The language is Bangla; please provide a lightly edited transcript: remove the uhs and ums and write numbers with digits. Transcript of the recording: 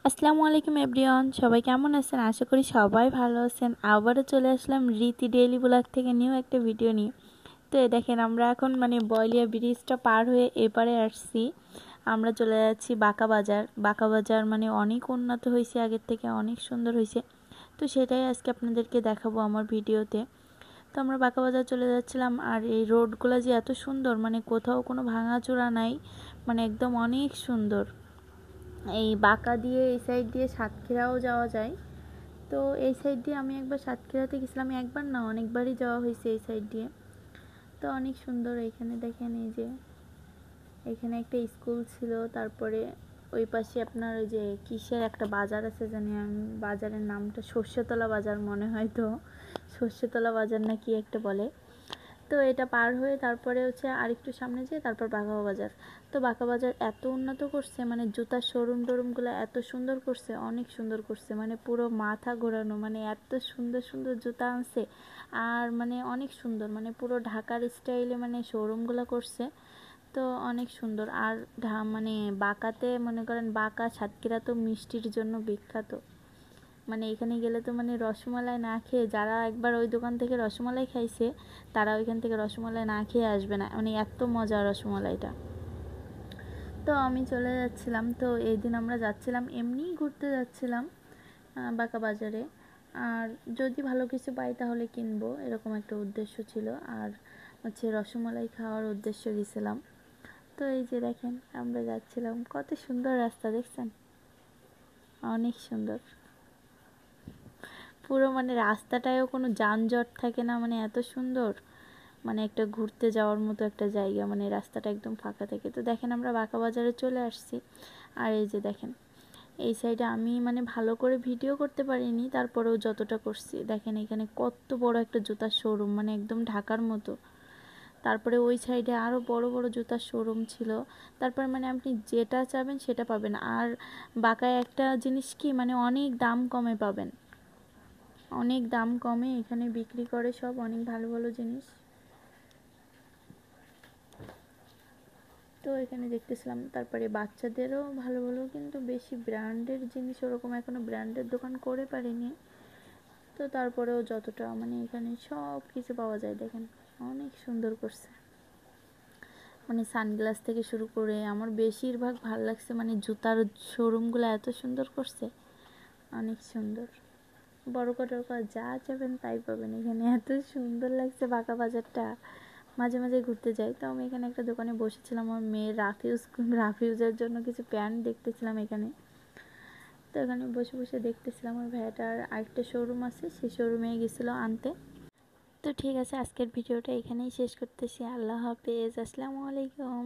আসসালামু আলাইকুম এভরিওয়ান, সবাই কেমন আছেন? আশা করি সবাই ভালো আছেন। আবারও চলে আসলাম রীতি ডেইলি ব্লগ থেকে নিউ একটা ভিডিও নিয়ে। তো দেখেন, আমরা এখন বলিয়া ব্রিজটা পার হয়ে এপারে আসছি। আমরা চলে যাচ্ছি বাঁকা বাজার। বাঁকা বাজার অনেক উন্নত হয়েছে, আগের থেকে অনেক সুন্দর হয়েছে। তো সেটাই আজকে আপনাদেরকে দেখাবো আমার ভিডিওতে। তো আমরা বাঁকা বাজার চলে যাচ্ছিলাম, আর এই রোডগুলো যে এত সুন্দর, কোথাও কোনো ভাঙাচোরা নাই, একদম অনেক সুন্দর। এই বাঁকা দিয়ে এই সাইড দিয়ে সাতক্ষীরাও যাওয়া যায়। তো এই সাইড দিয়ে আমি একবার সাতক্ষীরাতে গেছিলাম, একবার না অনেকবারই যাওয়া হয়েছে এই সাইড দিয়ে। তো অনেক সুন্দর। এখানে দেখেন, এই যে এখানে একটা স্কুল ছিল, তারপরে ওই পাশে আপনার ওই যে কিসের একটা বাজার আছে জানি আমি, বাজারের নামটা সর্ষেতলা বাজার মনে হয়, তো সর্ষেতলা বাজার না কি একটা বলে। তো এটা পার হয়ে তারপরে হচ্ছে আরেকটু সামনে যেয়ে তারপর বাঁকা বাজার। তো বাঁকা বাজার এত উন্নত করছে, জুতার শোরুম টোরুমগুলো এত সুন্দর করছে, অনেক সুন্দর করছে, পুরো মাথা ঘোরানো, এত সুন্দর সুন্দর জুতা আনছে। আর অনেক সুন্দর, পুরো ঢাকার স্টাইলে শোরুমগুলো করছে। তো অনেক সুন্দর। আর বাঁকাতে মনে করেন, বাঁকা সাতক্ষীরা তো মিষ্টির জন্য বিখ্যাত। এখানে গেলে তো রসমালাই না খেয়ে, যারা একবার ওই দোকান থেকে রসমালাই খাইছে তারা ওইখান থেকে রসমালাই না খেয়ে আসবে না, এত মজা রসমালাইটা। তো আমি চলে যাচ্ছিলাম, তো এই দিন আমরা যাচ্ছিলাম এমনিই ঘুরতে যাচ্ছিলাম বাঁকা বাজারে। আর যদি ভালো কিছু পাই তাহলে কিনবো, এরকম একটা উদ্দেশ্য ছিল। আর হচ্ছে রসমালাই খাওয়ার উদ্দেশ্য গেছিলাম। তো এই যে দেখেন, আমরা যাচ্ছিলাম, কত সুন্দর রাস্তা দেখছেন, অনেক সুন্দর। পুরো রাস্তাটায়ও কোনো যানজট থাকে না, এত সুন্দর। একটা ঘুরতে যাওয়ার মতো একটা জায়গা, রাস্তাটা একদম ফাঁকা থাকে। তো দেখেন, আমরা বাঁকা বাজারে চলে আসছি। আর এই যে দেখেন, এই সাইডে আমি ভালো করে ভিডিও করতে পারিনি, তারপরেও যতটা করছি দেখেন, এখানে কত বড় একটা জুতার শোরুম, একদম ঢাকার মতো। তারপরে ওই সাইডে আরও বড় বড় জুতার শোরুম ছিল। তারপর আপনি যেটা চাবেন সেটা পাবেন। আর বাঁকায় একটা জিনিস কি, অনেক দাম কমে পাবেন, অনেক দাম কমে এখানে বিক্রি করে সব, অনেক ভালো ভালো জিনিস। তো এখানে দেখতেছিলাম, তারপরে বাচ্চাদেরও ভালো ভালো, কিন্তু বেশি ব্র্যান্ডের জিনিস ওরকম এখনো ব্র্যান্ডের দোকান করে পারিনি। তো তারপরেও যতটা এখানে সব কিছু পাওয়া যায় দেখেন, অনেক সুন্দর করছে। সানগ্লাস থেকে শুরু করে আমার বেশিরভাগ ভাল লাগছে, জুতার শোরুমগুলো এত সুন্দর করছে, অনেক সুন্দর। বড় টরকা যা চাবেন তাই পাবেন এখানে, এত সুন্দর লাগছে বাঁকা বাজারটা। মাঝে মাঝে ঘুরতে যাই। তো আমি এখানে একটা দোকানে বসেছিলাম, আমার মেয়ের রাফিউজের জন্য কিছু প্যান্ট দেখতেছিলাম এখানে। তো এখানে বসে বসে দেখতেছিলাম। ওই ভাইয়াটার আরেকটা শোরুম আছে, সেই শোরুমে গেছিলো আনতে। তো ঠিক আছে, আজকের ভিডিওটা এখানেই শেষ করতেছি। আল্লাহ হাফেজ, আসসালামু আলাইকুম।